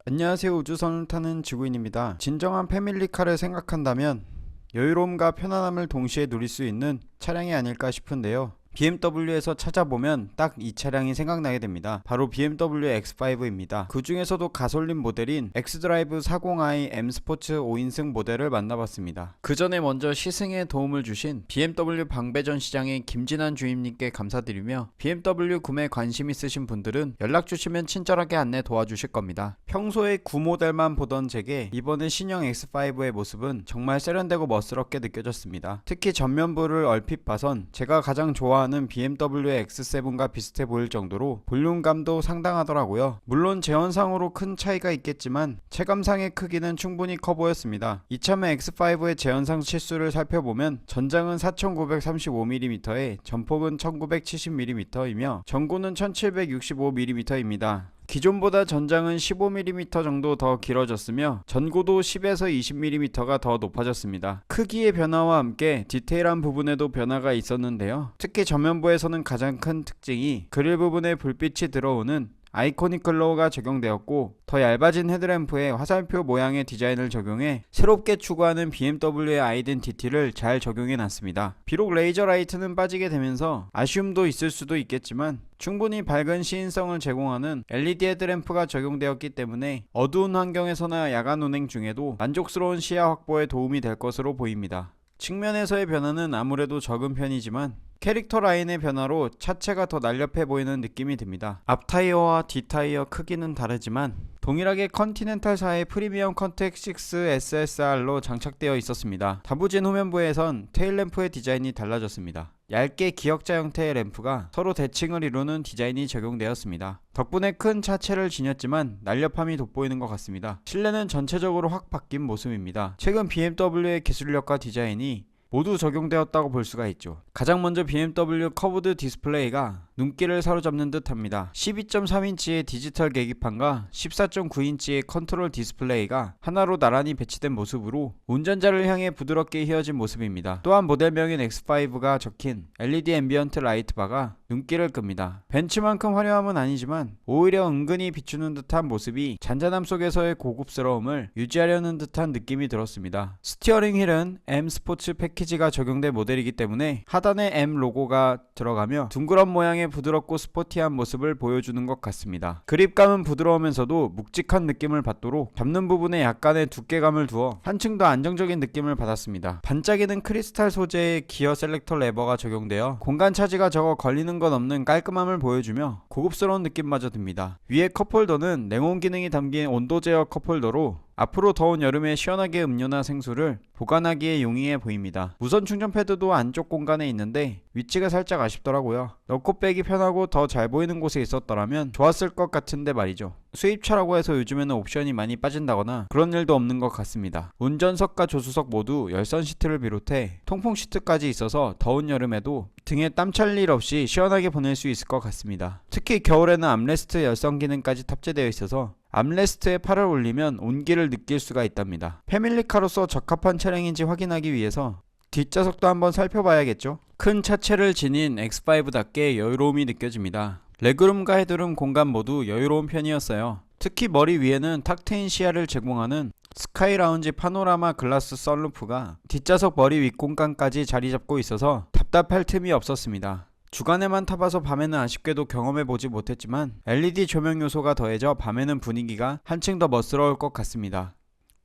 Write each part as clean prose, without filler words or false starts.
안녕하세요. 우주선을 타는 지구인입니다. 진정한 패밀리카를 생각한다면 여유로움과 편안함을 동시에 누릴 수 있는 차량이 아닐까 싶은데요. BMW에서 찾아보면 딱 이 차량이 생각나게 됩니다. 바로 BMW X5입니다. 그 중에서도 가솔린 모델인 xDrive 40i M 스포츠 5인승 모델을 만나봤습니다. 그 전에 먼저 시승에 도움을 주신 BMW 방배전 시장의 김진환 주임님께 감사드리며 BMW 구매 관심 있으신 분들은 연락 주시면 친절하게 안내 도와주실 겁니다. 평소에 구모델만 보던 제게 이번에 신형 X5의 모습은 정말 세련되고 멋스럽게 느껴졌습니다. 특히 전면부를 얼핏 봐선 제가 가장 좋아하는 BMW의 X7과 비슷해 보일 정도로 볼륨감도 상당하더라고요. 물론 제원상으로 큰 차이가 있겠지만 체감상의 크기는 충분히 커 보였습니다. 이참에 X5의 제원상 치수를 살펴보면 전장은 4935mm에 전폭은 1970mm이며 전고는 1765mm입니다. 기존보다 전장은 15mm 정도 더 길어졌으며 전고도 10에서 20mm가 더 높아졌습니다. 크기의 변화와 함께 디테일한 부분에도 변화가 있었는데요. 특히 전면부에서는 가장 큰 특징이 그릴 부분에 불빛이 들어오는 아이코닉 글로우가 적용되었고, 더 얇아진 헤드램프에 화살표 모양의 디자인을 적용해 새롭게 추구하는 BMW의 아이덴티티를 잘 적용해 놨습니다. 비록 레이저 라이트는 빠지게 되면서 아쉬움도 있을 수도 있겠지만 충분히 밝은 시인성을 제공하는 LED 헤드램프가 적용되었기 때문에 어두운 환경에서나 야간 운행 중에도 만족스러운 시야 확보에 도움이 될 것으로 보입니다. 측면에서의 변화는 아무래도 적은 편이지만 캐릭터 라인의 변화로 차체가 더 날렵해 보이는 느낌이 듭니다. 앞타이어와 뒷타이어 크기는 다르지만 동일하게 컨티넨탈사의 프리미엄 컨택 6 SSR로 장착되어 있었습니다. 다부진 후면부에선 테일램프의 디자인이 달라졌습니다. 얇게 기역자 형태의 램프가 서로 대칭을 이루는 디자인이 적용되었습니다. 덕분에 큰 차체를 지녔지만 날렵함이 돋보이는 것 같습니다. 실내는 전체적으로 확 바뀐 모습입니다. 최근 BMW의 기술력과 디자인이 모두 적용되었다고 볼 수가 있죠. 가장 먼저 BMW 커브드 디스플레이가 눈길을 사로잡는 듯 합니다. 12.3인치의 디지털 계기판과 14.9인치의 컨트롤 디스플레이가 하나로 나란히 배치된 모습으로 운전자를 향해 부드럽게 휘어진 모습입니다. 또한 모델명인 X5가 적힌 LED 앰비언트 라이트 바가 눈길을 끕니다. 벤츠만큼 화려함은 아니지만 오히려 은근히 비추는 듯한 모습이 잔잔함 속에서의 고급스러움을 유지하려는 듯한 느낌이 들었습니다. 스티어링 휠은 M 스포츠 패키지가 적용된 모델이기 때문에 하단에 M 로고가 들어가며 둥그런 모양의 부드럽고 스포티한 모습을 보여주는 것 같습니다. 그립감은 부드러우면서도 묵직한 느낌을 받도록 잡는 부분에 약간의 두께감을 두어 한층 더 안정적인 느낌을 받았습니다. 반짝이는 크리스탈 소재의 기어 셀렉터 레버가 적용되어 공간 차지가 적어 걸리는 건 없는 깔끔함을 보여주며 고급스러운 느낌마저 듭니다. 위에 컵홀더는 냉온 기능이 담긴 온도 제어 컵홀더로 앞으로 더운 여름에 시원하게 음료나 생수를 보관하기에 용이해 보입니다. 무선 충전 패드도 안쪽 공간에 있는데 위치가 살짝 아쉽더라고요. 넣고 빼기 편하고 더 잘 보이는 곳에 있었더라면 좋았을 것 같은데 말이죠. 수입차라고 해서 요즘에는 옵션이 많이 빠진다거나 그런 일도 없는 것 같습니다. 운전석과 조수석 모두 열선 시트를 비롯해 통풍 시트까지 있어서 더운 여름에도 등에 땀 찰 일 없이 시원하게 보낼 수 있을 것 같습니다. 특히 겨울에는 암레스트 열선 기능까지 탑재되어 있어서 암레스트에 팔을 올리면 온기를 느낄 수가 있답니다. 패밀리카로서 적합한 차량인지 확인하기 위해서 뒷좌석도 한번 살펴봐야겠죠. 큰 차체를 지닌 X5답게 여유로움이 느껴집니다. 레그룸과 헤드룸 공간 모두 여유로운 편이었어요. 특히 머리 위에는 탁 트인 시야를 제공하는 스카이 라운지 파노라마 글라스 썬루프가 뒷좌석 머리 윗공간까지 자리 잡고 있어서 답답할 틈이 없었습니다. 주간에만 타봐서 밤에는 아쉽게도 경험해보지 못했지만 LED 조명 요소가 더해져 밤에는 분위기가 한층 더 멋스러울 것 같습니다.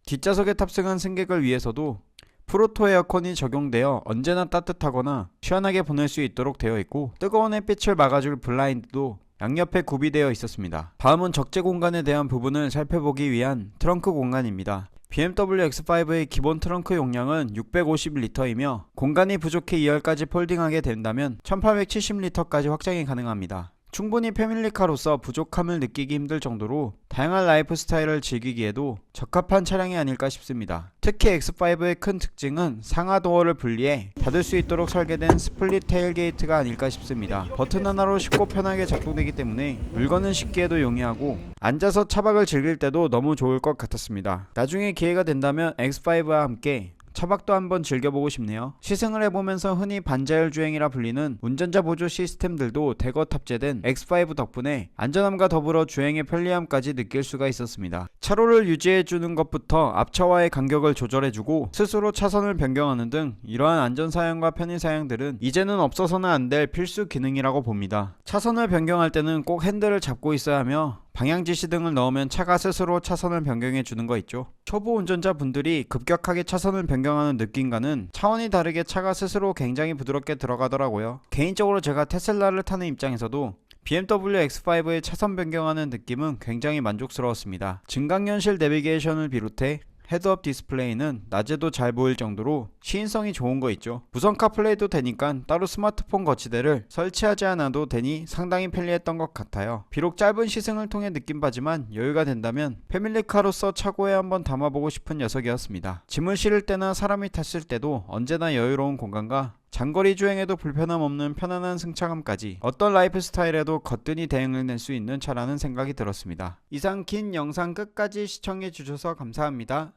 뒷좌석에 탑승한 승객을 위해서도 프로토 에어컨이 적용되어 언제나 따뜻하거나 시원하게 보낼 수 있도록 되어 있고, 뜨거운 햇빛을 막아줄 블라인드도 양옆에 구비되어 있었습니다. 다음은 적재 공간에 대한 부분을 살펴보기 위한 트렁크 공간입니다. BMW X5의 기본 트렁크 용량은 650리터이며 공간이 부족해 2열까지 폴딩하게 된다면 1870리터까지 확장이 가능합니다. 충분히 패밀리카로서 부족함을 느끼기 힘들 정도로 다양한 라이프 스타일을 즐기기에도 적합한 차량이 아닐까 싶습니다. 특히 X5의 큰 특징은 상하 도어를 분리해 닫을 수 있도록 설계된 스플릿 테일게이트가 아닐까 싶습니다. 버튼 하나로 쉽고 편하게 작동되기 때문에 물건을 싣기에도 용이하고 앉아서 차박을 즐길 때도 너무 좋을 것 같았습니다. 나중에 기회가 된다면 X5와 함께 차박도 한번 즐겨보고 싶네요. 시승을 해보면서 흔히 반자율 주행이라 불리는 운전자 보조 시스템들도 대거 탑재된 X5 덕분에 안전함과 더불어 주행의 편리함까지 느낄 수가 있었습니다. 차로를 유지해주는 것부터 앞차와의 간격을 조절해주고 스스로 차선을 변경하는 등 이러한 안전사양과 편의사양들은 이제는 없어서는 안 될 필수 기능이라고 봅니다. 차선을 변경할 때는 꼭 핸들을 잡고 있어야 하며 방향지시 등을 넣으면 차가 스스로 차선을 변경해 주는 거 있죠. 초보 운전자분들이 급격하게 차선을 변경하는 느낌과는 차원이 다르게 차가 스스로 굉장히 부드럽게 들어가더라고요. 개인적으로 제가 테슬라를 타는 입장에서도 BMW X5의 차선 변경하는 느낌은 굉장히 만족스러웠습니다. 증강현실 내비게이션을 비롯해 헤드업 디스플레이는 낮에도 잘 보일 정도로 시인성이 좋은 거 있죠. 무선 카플레이도 되니까 따로 스마트폰 거치대를 설치하지 않아도 되니 상당히 편리했던 것 같아요. 비록 짧은 시승을 통해 느낀 바지만 여유가 된다면 패밀리카로서 차고에 한번 담아보고 싶은 녀석이었습니다. 짐을 실을 때나 사람이 탔을 때도 언제나 여유로운 공간과 장거리 주행에도 불편함 없는 편안한 승차감까지 어떤 라이프 스타일에도 거뜬히 대응을 낼 수 있는 차라는 생각이 들었습니다. 이상 긴 영상 끝까지 시청해 주셔서 감사합니다.